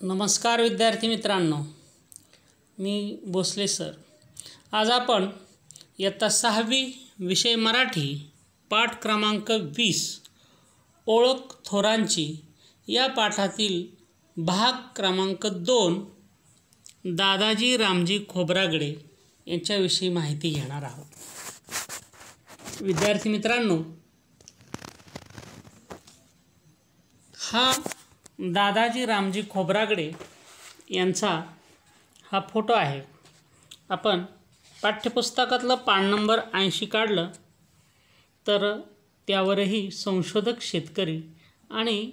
नमस्कार विद्यार्थी मित्रांनो, मी भोसले सर. आज आपण इयत्ता 6वी विषय मराठी पाठ क्रमांक 20 ओळख थोरांची या पाठातील भाग क्रमांक 2 दादाजी रामजी खोब्रागडे यांच्याविषयी माहिती घेणार आहोत. विद्यार्थी मित्रांनो, हा दादाजी रामजी खोब्रागडे यांचा हा फोटो आहे. आपण पाठ्यपुस्तकातलं पान नंबर 80 काढलं तर त्यावरही संशोधक शेतकरी आणि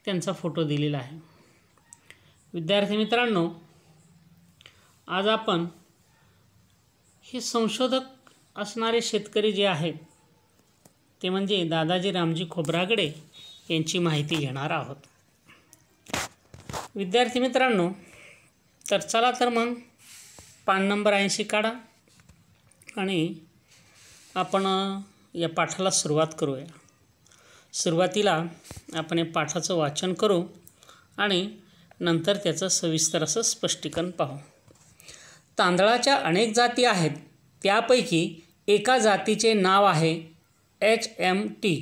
त्यांचा फोटो दिलेला आहे. विद्यार्थी मित्रांनो, आज आपण हे संशोधक असणारे शेतकरी जे आहेत ते म्हणजे दादाजी रामजी खोब्रागडे यांची माहिती घेणार आहोत. विद्यार्थी मित्रांनो, तर चला तर मग पान नंबर 80 काढा आणि आपण या पाठाला सुरुवात करूया. सुरुवातीला आपण या पाठाचं वाचन करू आणि नंतर त्याचं सविस्तर असं स्पष्टीकरण पाहू. तांदळाच्या अनेक जाती आहेत. त्यापैकी एका जातीचे नाव आहे HMT.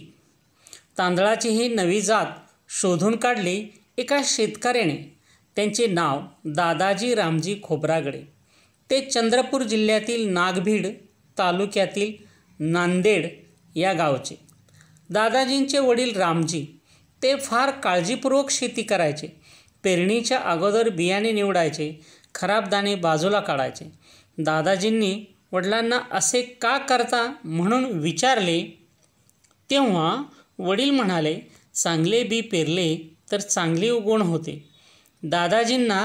तांदळाची ही नवी जात शोधून काढली एका शेतकऱ्याने. त्यांचे नाव दादाजी रामजी खोब्रागडे. ते चंद्रपूर जिल्ह्यातील नागभीड तालुक्यातील नांदेड या गावचे. दादाजींचे वडील रामजी ते फार काळजीपूर्वक शेती करायचे. पेरणीच्या अगोदर बियाणे निवडायचे, खराब दाणे बाजूला काढायचे. दादाजींनी वडिलांना असे का करता म्हणून विचारले तेव्हा वडील म्हणाले, चांगले बी पेरले तर चांगली उगवण होते. दादाजींना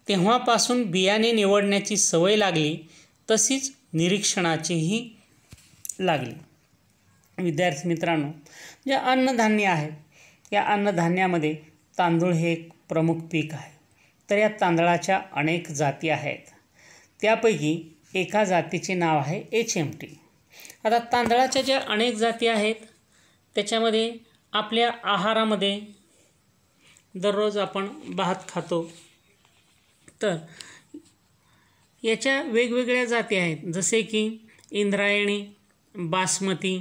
तेव्हापासून बियाणे निवडण्याची सवय लागली, तशीच निरीक्षणाचीही लागली. विद्यार्थी मित्रांनो, जे अन्नधान्य आहेत या अन्नधान्यामध्ये तांदूळ हे एक प्रमुख पीक आहे. तर या तांदळाच्या अनेक जाती आहेत. त्यापैकी एका जातीचे नाव आहे HMT. आता तांदळाच्या ज्या अनेक जाती आहेत त्याच्यामध्ये आपल्या आहारामध्ये दररोज आपण भात खातो, तर याच्या वेगवेगळ्या जाती आहेत. जसे की इंद्रायणी, बासमती,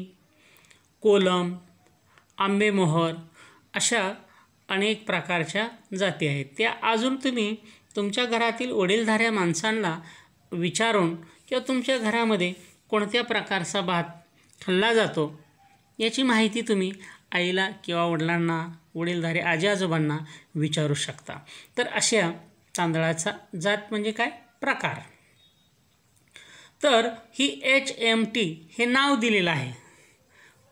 कोलम, आंबेमोहर अशा अनेक प्रकारच्या जाती आहेत. त्या अजून तुम्ही तुमच्या घरातील वडीलधाऱ्या माणसांना विचारून किंवा तुमच्या घरामध्ये कोणत्या प्रकारचा भात खाल्ला जातो याची माहिती तुम्ही आईला किंवा वडिलांना, वडीलधारे आजी आजोबांना विचारू शकता. तर अशा तांदळाचा जात म्हणजे काय प्रकार. तर ही HMT हे नाव दिलेलं आहे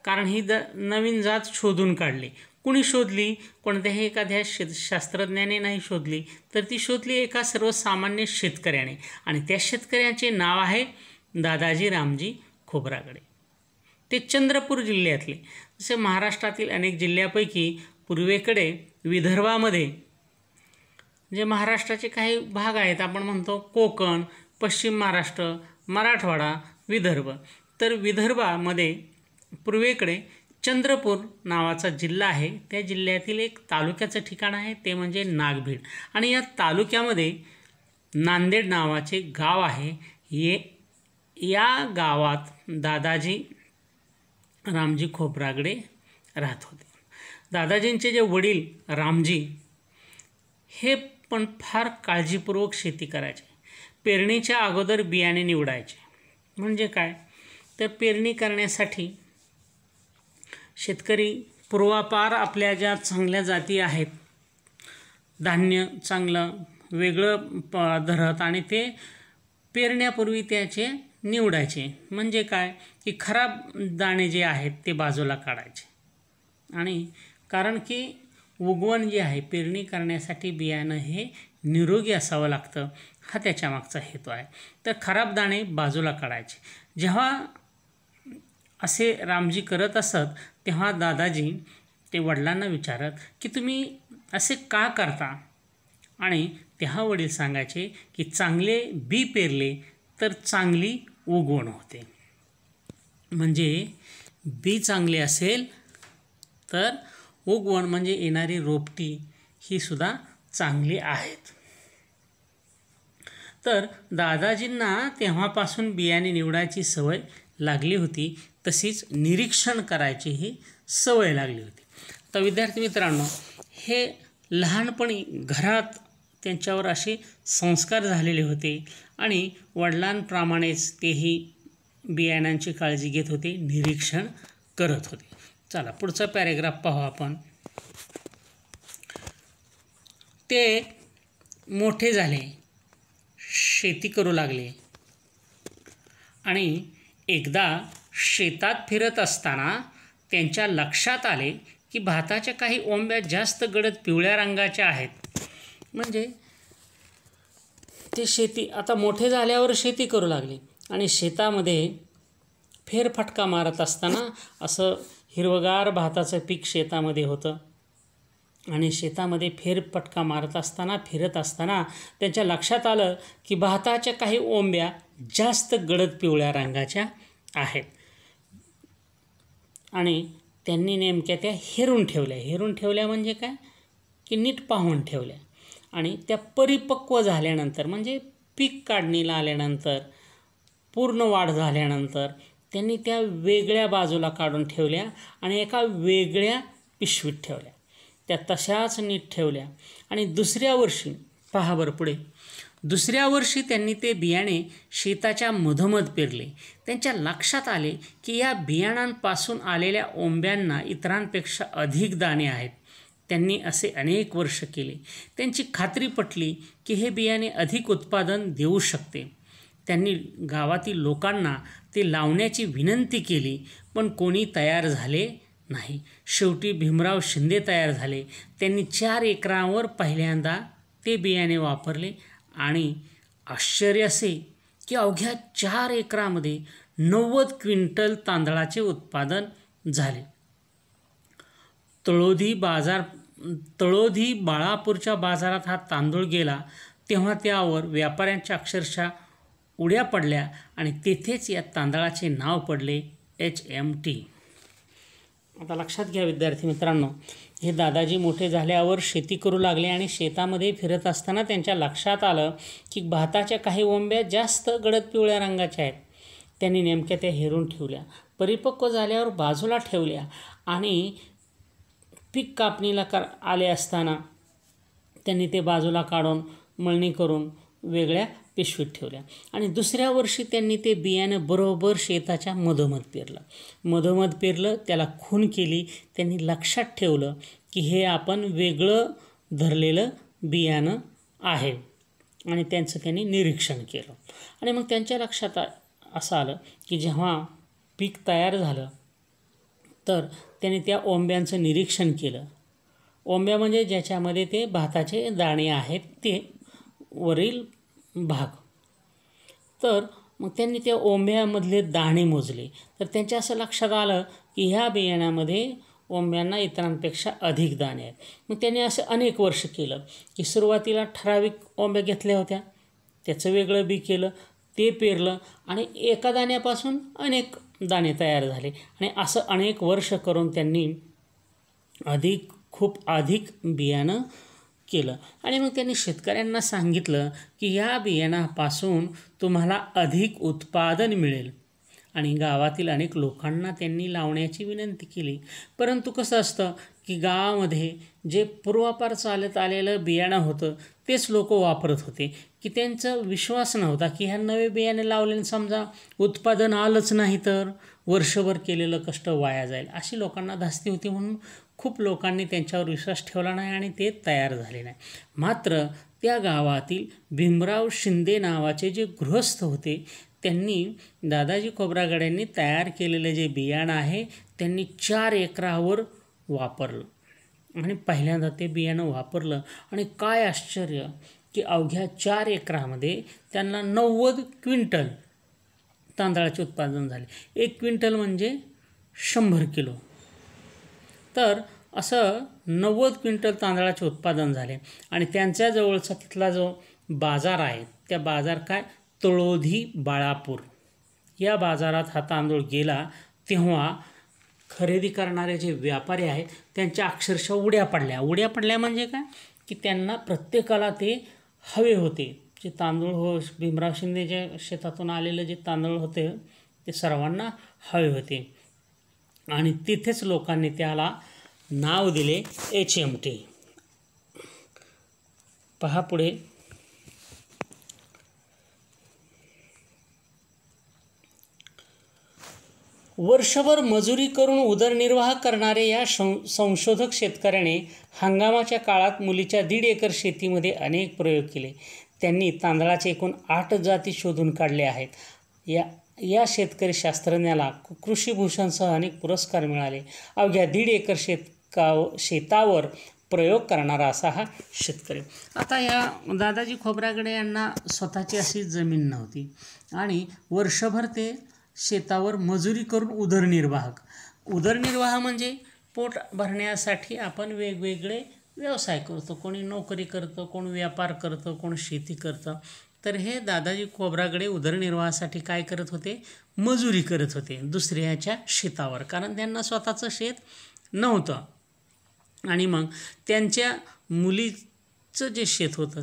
कारण ही नवीन जात शोधून काढली. कुणी शोधली? कोणत्याही एखाद्या शास्त्रज्ञाने नाही शोधली, तर ती शोधली एका सर्वसामान्य शेतकऱ्याने आणि त्या शेतकऱ्याचे नाव आहे दादाजी रामजी खोब्रागडे. ते चंद्रपूर जिल्ह्यातले. जसे महाराष्ट्रातील अनेक जिल्ह्यापैकी पूर्वेकडे विदर्भामध्ये जे महाराष्ट्राचे काही भाग आहेत, आपण म्हणतो कोकण, पश्चिम महाराष्ट्र, मराठवाडा, विदर्भ. तर विदर्भामध्ये पूर्वेकडे चंद्रपूर नावाचा जिल्हा आहे. त्या जिल्ह्यातील एक तालुक्याचं ठिकाण आहे ते म्हणजे नागभीड आणि या तालुक्यामध्ये नांदेड नावाचे गाव आहे. या गावात दादाजी रामजी खोब्रागडे राहत होते. दादाजींचे जे वडील रामजी हे पण फार काळजीपूर्वक शेती करायचे. पेरणीच्या अगोदर बियाणे निवडायचे. म्हणजे काय, तर पेरणी करण्यासाठी शेतकरी पूर्वापार आपल्या ज्या चांगल्या जाती आहेत, धान्य चांगलं वेगळं धरत आणि ते पेरण्यापूर्वी त्याचे निवडायचे. म्हणजे काय की खराब दाणे जे आहेत ते बाजूला काढायचे. आणि कारण की उगवण जे आहे, पेरणी करण्यासाठी बियाणं हे निरोगी असावं लागतं, हा त्याच्यामागचा हेतू आहे. तर खराब दाणे बाजूला काढायचे. जेव्हा असे रामजी करत असत तेव्हा दादाजी ते वडिलांना विचारत की तुम्ही असे का करता, आणि तेव्हा वडील सांगायचे की चांगले बी पेरले तर चांगली उगवण होते. म्हणजे बी चांगले असेल तर उगवण म्हणजे येणारी रोपटी ही सुद्धा चांगली आहेत. तर दादाजींना तेव्हापासून बियाणे निवडायची सवय लागली होती, तशीच निरीक्षण करायचीही सवय लागली होती. तर विद्यार्थी मित्रांनो, हे लहानपणी घरात त्यांच्यावर असे संस्कार झालेले होते आणि वडिलांप्रमाणेच तेही बियाणांची काळजी घेत होते, निरीक्षण करत होते. चला पुढचा पॅरेग्राफ पाहू आपण. ते मोठे झाले, शेती करू लागले आणि एकदा शेतात फिरत असताना त्यांच्या लक्षात आले की भाताच्या काही ओंब्या जास्त गडद पिवळ्या रंगाच्या आहेत. म्हणजे ते शेती आता मोठे झाल्यावर शेती करू लागले आणि शेतामध्ये फेरफटका मारत असताना असं हिरवगार भाताचं पीक शेतामध्ये होतं आणि शेतामध्ये फेरफटका मारत असताना फिरत असताना त्यांच्या लक्षात आलं की भाताच्या काही ओंब्या जास्त गडद पिवळ्या रंगाच्या आहेत आणि त्यांनी नेमक्या त्या हेरून ठेवल्या. हेरून ठेवल्या म्हणजे काय की नीट पाहून ठेवल्या आणि त्या परिपक्व झाल्यानंतर म्हणजे पीक काढणीला आल्यानंतर पूर्ण वाढ झाल्यानंतर त्यांनी त्या वेगळ्या बाजूला काढून ठेवल्या आणि एका वेगळ्या पिशवीत ठेवल्या. त्या तशाच नीट ठेवल्या आणि दुसऱ्या वर्षी पहा बरं पुढे, दुसऱ्या वर्षी त्यांनी ते बियाणे शेताच्या मधोमध पेरले. त्यांच्या लक्षात आले की या बियाणांपासून आलेल्या ओंब्यांना इतरांपेक्षा अधिक दाणे आहेत. त्यांनी असे अनेक वर्ष केले. त्यांची खात्री पटली की हे बियाणे अधिक उत्पादन देऊ शकते. त्यांनी गावातील लोकांना ते लावण्याची विनंती केली, पण कोणी तयार झाले नाही. शेवटी भीमराव शिंदे तयार झाले. त्यांनी 4 एकरांवर पहिल्यांदा ते बियाणे वापरले आणि आश्चर्य असे की अवघ्या 4 एकरामध्ये 90 क्विंटल तांदळाचे उत्पादन झाले. तळोधी बाळापूरच्या बाजारात हा तांदूळ गेला तेव्हा त्यावर व्यापाऱ्यांच्या अक्षरशः उड्या पडल्या आणि तेथेच या तांदळाचे नाव पडले HMT. आता लक्षात घ्या विद्यार्थी मित्रांनो, हे दादाजी मोठे झाल्यावर शेती करू लागले आणि शेतामध्ये फिरत असताना त्यांच्या लक्षात आलं की भाताच्या काही ओंब्या जास्त गडद पिवळ्या रंगाच्या आहेत. त्यांनी नेमक्या त्या हेरून ठेवल्या, परिपक्व झाल्यावर बाजूला ठेवल्या आणि पीक कापणीला आले असताना त्यांनी ते बाजूला काढून मळणी करून वेगळ्या पिशवीत ठेवल्या आणि दुसऱ्या वर्षी त्यांनी ते बियाणं बरोबर शेताच्या मधोमध पेरलं. त्याला खून केली. त्यांनी लक्षात ठेवलं की हे आपण वेगळं धरलेलं बियाणं आहे आणि त्यांचं त्यांनी निरीक्षण केलं आणि मग त्यांच्या लक्षात असं आलं की जेव्हा पीक तयार झालं तर त्यांनी त्या ओंब्यांचं निरीक्षण केलं. ओंब्या म्हणजे ज्याच्यामध्ये ते भाताचे दाणे आहेत ते वरील भाग. तर मग त्यांनी त्या ओंब्यामधले दाणे मोजले तर त्यांच्या असं लक्षात आलं की ह्या बियाण्यामध्ये ओंब्यांना इतरांपेक्षा अधिक दाणे आहेत. मग त्यांनी असं अनेक वर्ष केलं की सुरुवातीला ठराविक ओंब्या घेतल्या होत्या, त्याचं वेगळं बी केलं, ते पेरलं आणि एका दाण्यापासून अनेक दाणे तयार झाले आणि असं अनेक वर्ष करून त्यांनी खूप अधिक बियाणं केलं आणि मग त्यांनी शेतकऱ्यांना सांगितलं की या बियाणापासून तुम्हाला अधिक उत्पादन मिळेल आणि गावातील अनेक लोकांना त्यांनी लावण्याची विनंती केली. परंतु कसं असतं की गावामध्ये जे पूर्वापार चालत आलेलं बियाणं होतं तेच लोक वापरत होते की त्यांचा विश्वास नव्हता की ह्या नवे बियाणे लावल्याने समजा उत्पादन आलंच नाही तर वर्षभर केलेलं कष्ट वाया जाईल, अशी लोकांना धास्ती होती. म्हणून खूप लोकांनी त्यांच्यावर विश्वास ठेवला नाही आणि ते तयार झाले नाही. मात्र त्या गावातील भीमराव शिंदे नावाचे जे गृहस्थ होते त्यांनी दादाजी खोब्रागड्यांनी तयार केलेलं जे बियाणं आहे त्यांनी 4 एकरावर वापरलं आणि पहिल्यांदा ते बियाणं वापरलं आणि काय आश्चर्य की अवघ्या 4 एकरामध्ये त्यांना 90 क्विंटल तांदळाचे उत्पादन झाले. 1 क्विंटल म्हणजे 100 किलो. तर असं 90 क्विंटल तांदळाचे उत्पादन झाले आणि त्यांच्याजवळचा तिथला जो बाजार आहे त्या बाजार काय तळोधी बाळापूर या बाजारात हा तांदूळ गेला तेव्हा खरेदी करणारे जे व्यापारी आहेत त्यांच्या अक्षरशः उड्या पडल्या म्हणजे काय की त्यांना प्रत्येकाला ते हवे होते. जे तांदूळ भीमराव शिंदेच्या शेतातून आलेले जे तांदूळ होते ते सर्वांना हवे होते आणि तिथेच लोकांनी त्याला नाव दिले HMT. पहा पुढे, वर्षभर मजुरी करून उदरनिर्वाह करणारे या संशोधक शेतकऱ्याने हंगामाच्या काळात मुलीच्या 1.5 एकर शेतीमध्ये अनेक प्रयोग केले. त्यांनी तांदळाचे एकूण 8 जाती शोधून काढले आहेत. या शेतकरी शास्त्रज्ञाला कृषीभूषणसह अनेक पुरस्कार मिळाले. अवघ्या 1.5 एकर शेतावर प्रयोग करणारा असा हा शेतकरी. आता या दादाजी खोब्रागडे यांना स्वतःची अशी जमीन नव्हती आणि वर्षभर ते शेतावर मजुरी करून उदरनिर्वाह म्हणजे पोट भरण्यासाठी आपण वेगवेगळे व्यवसाय करतो. कोणी नोकरी करतं, कोण व्यापार करतं, कोण शेती करतं. तर हे दादाजी खोब्रागडे उदरनिर्वाहासाठी काय करत होते? मजुरी करत होते दुसऱ्याच्या शेतावर, कारण त्यांना स्वतःचं शेत नव्हतं. आणि मग त्यांच्या मुलीचं जे शेत होतं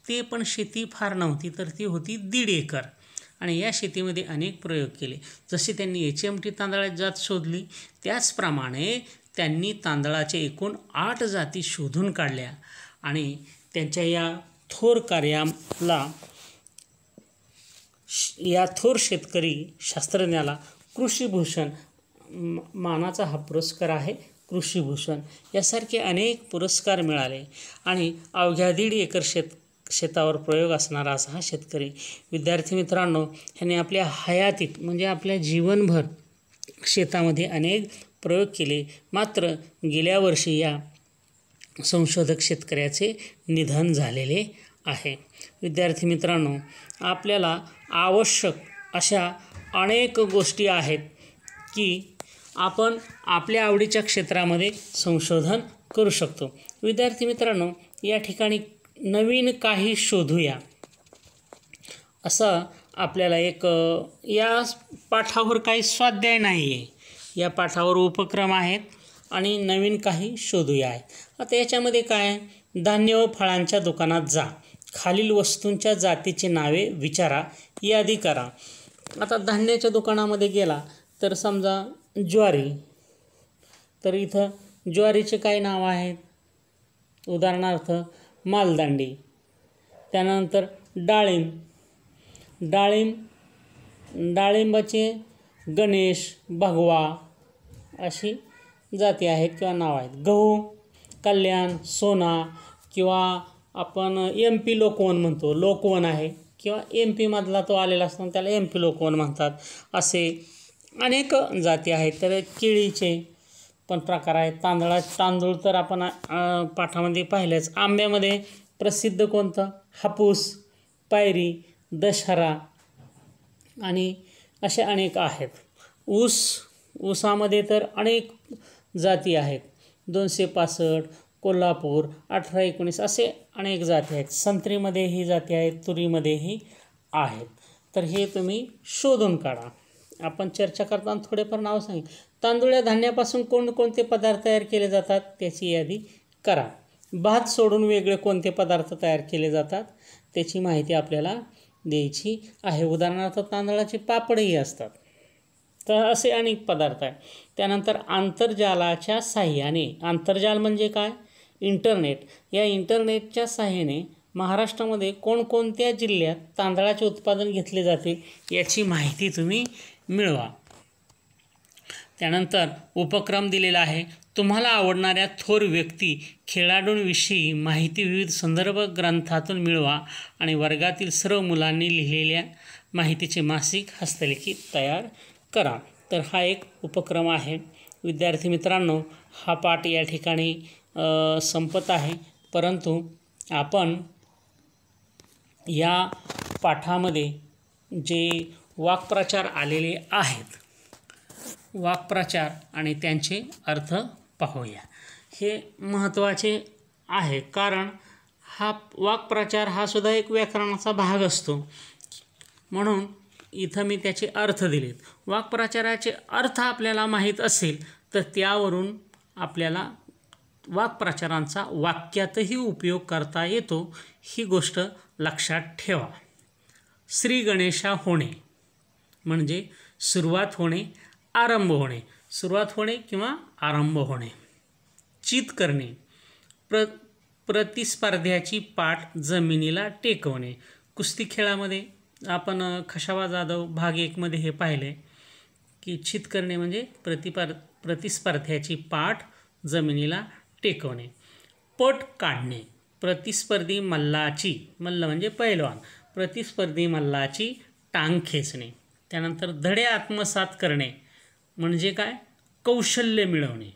ते पण शेती फार नव्हती, तर ती होती 1.5 एकर. आणि या शेतीमध्ये अनेक प्रयोग केले. जसे त्यांनी HMT तांदळाची जात शोधली, त्याचप्रमाणे त्यांनी तांदळाचे एकूण 8 जाती शोधून काढल्या. आणि त्यांच्या या थोर कार्याला, या थोर शेतकरी शास्त्रज्ञाला कृषीभूषण मानाचा हा पुरस्कार आहे. कृषीभूषण यासारखे अनेक पुरस्कार मिळाले. आणि अवघ्या 1.5 एकर शेतावर प्रयोग असणारा असा हा शेतकरी. विद्यार्थी मित्रांनो, ह्याने आपल्या हयातीत म्हणजे आपल्या जीवनभर शेतामध्ये अनेक प्रयोग केले. मात्र गेल्या वर्षी या संशोधक शेतकऱ्याचे निधन झालेले आहे. विद्यार्थी मित्रांनो, आपल्याला आवश्यक अशा अनेक गोष्टी आहेत की आपण आपल्या आवडीच्या क्षेत्रामध्ये संशोधन करू शकतो. विद्यार्थी मित्रांनो, या ठिकाणी नवीन काही शोधूया असं आपल्याला एक, या पाठावर काही स्वाध्याय नाही आहे, या पाठावर उपक्रम आहेत आणि नवीन काही शोधूया आहे. आता याच्यामध्ये काय, धान्य व फळांच्या दुकानात जा, खालील वस्तूंच्या जातीची नावे विचारा, यादी करा. आता धान्याच्या दुकानामध्ये गेला तर समजा ज्वारी, तर इथं ज्वारीचे काय नाव आहेत? उदाहरणार्थ मालदांडी. त्यानंतर डाळिंबाचे गणेश, भगवा अशी जाती आहेत किंवा नाव आहेत. गहू कल्याण, सोना किंवा आपण MP लोकवन म्हणतो, लोकवन आहे किंवा MP मधला तो आलेला असतो त्याला MP लोकवन म्हणतात. असे अनेक जाती आहेत. तर केळीचे पण प्रकार आहेत. तांदूळ तर आपण पाठामध्ये पाहिलेच. आंब्यामध्ये प्रसिद्ध कोणतं? हापूस, पायरी, दशहरा आणि असे अनेक आहेत. ऊसामध्ये तर अनेक जाती आहेत. 265, कोल्हापूर, 1819 असे अनेक जाती आहेत. संत्रीमध्ये ही जाती आहेत, तुरीमध्येही आहेत. तर हे तुम्ही शोधून काढा. आपण चर्चा करताना थोडेफार नाव सांग. तांदूळ या धान्यापासून कोणकोणते पदार्थ तयार केले जातात त्याची यादी करा. भात सोडून वेगळे कोणते पदार्थ तयार केले जातात त्याची माहिती आपल्याला द्यायची आहे. उदाहरणार्थ तांदळाचे पापडही असतात. तर असे अनेक पदार्थ आहेत. त्यानंतर आंतरजालाच्या साहाय्याने, आंतरजाल म्हणजे काय? इंटरनेट. या इंटरनेटच्या साहाय्याने महाराष्ट्रामध्ये कोणकोणत्या जिल्ह्यात तांदळाचे उत्पादन घेतले जाते याची माहिती तुम्ही मिळवा. त्यानंतर उपक्रम दिलेला आहे. तुम्हाला आवडणाऱ्या थोर व्यक्ती, खेळाडूंविषयी माहिती विविध संदर्भ ग्रंथातून मिळवा आणि वर्गातील सर्व मुलांनी लिहिलेल्या माहितीचे मासिक हस्तलिखित तयार करा. तर हा एक उपक्रम आहे. विद्यार्थी मित्रांनो, हा पाठ या ठिकाणी संपत आहे, परंतु आपण या पाठामध्ये जे वाक्प्रचार आलेले आहेत, वाक्प्रचार आणि त्यांचे अर्थ पाहूया. हे महत्त्वाचे आहे, कारण हा वाक्प्रचार हा सुद्धा एक व्याकरणाचा भाग असतो. म्हणून इथं मी त्याचे अर्थ दिलेत. वाक्प्रचाराचे अर्थ आपल्याला माहीत असेल तर त्यावरून आपल्याला वाक्प्रचारांचा वाक्यातही उपयोग करता येतो, ही गोष्ट लक्षात ठेवा. श्री गणेशा होणे म्हणजे सुरुवात होणे, आरंभ होणे, सुरुवात होणे किंवा आरंभ होणे. चित करणे, प्रतिस्पर्ध्याची पाठ जमिनीला टेकवणे. कुस्ती खेळामध्ये आपण खशाबा जाधव भाग 1 मध्ये हे पाहिले की चित करणे म्हणजे प्रतिस्पर्ध्याची पाठ जमिनीला टेकवणे. पट काढणे, प्रतिस्पर्धी मल्लाची, मल्ल म्हणजे पैलवान, प्रतिस्पर्धी मल्लाची टांग खेचणे. त्यानंतर धडे आत्मसात करणे म्हणजे काय, कौशल्य मिळवणे.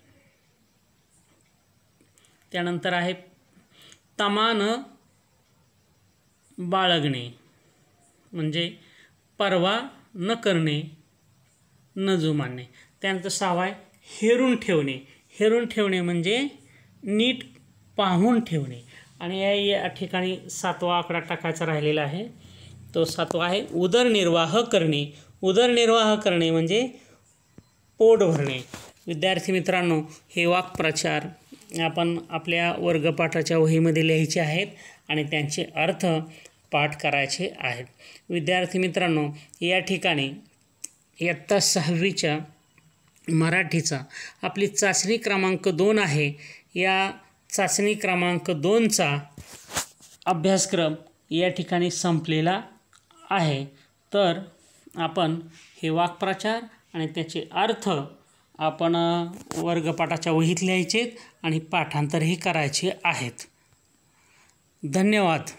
त्यानंतर आहे तमा न बाळगणे म्हणजे परवा न करणे, न जुमानणे. त्यानंतर 6 आहे हेरून ठेवणे. हेरून ठेवणे म्हणजे नीट पाहून ठेवणे. आणि या ठिकाणी 7वा आकडा टाकायचा राहिलेला आहे. तो 7वा आहे उदरनिर्वाह करणे. उदरनिर्वाह करणे म्हणजे पोट भरणे. विद्यार्थी मित्रांनो, हे वाक्प्रचार आपण आपल्या वर्गपाठाच्या वहीमध्ये लिहायचे आहेत आणि त्यांचे अर्थ पाठ करायचे आहेत. विद्यार्थी मित्रांनो, या ठिकाणी इयत्ता 6वीच्या मराठीचा आपली चाचणी क्रमांक 2 आहे. या चाचणी क्रमांक 2चा अभ्यासक्रम या ठिकाणी संपलेला आहे. तर आपण हे वाक्प्रचार आणि त्याचे अर्थ आपण वर्गपाठाच्या वहीत लिहायचे आणि पाठांतरही करायचे आहेत. धन्यवाद.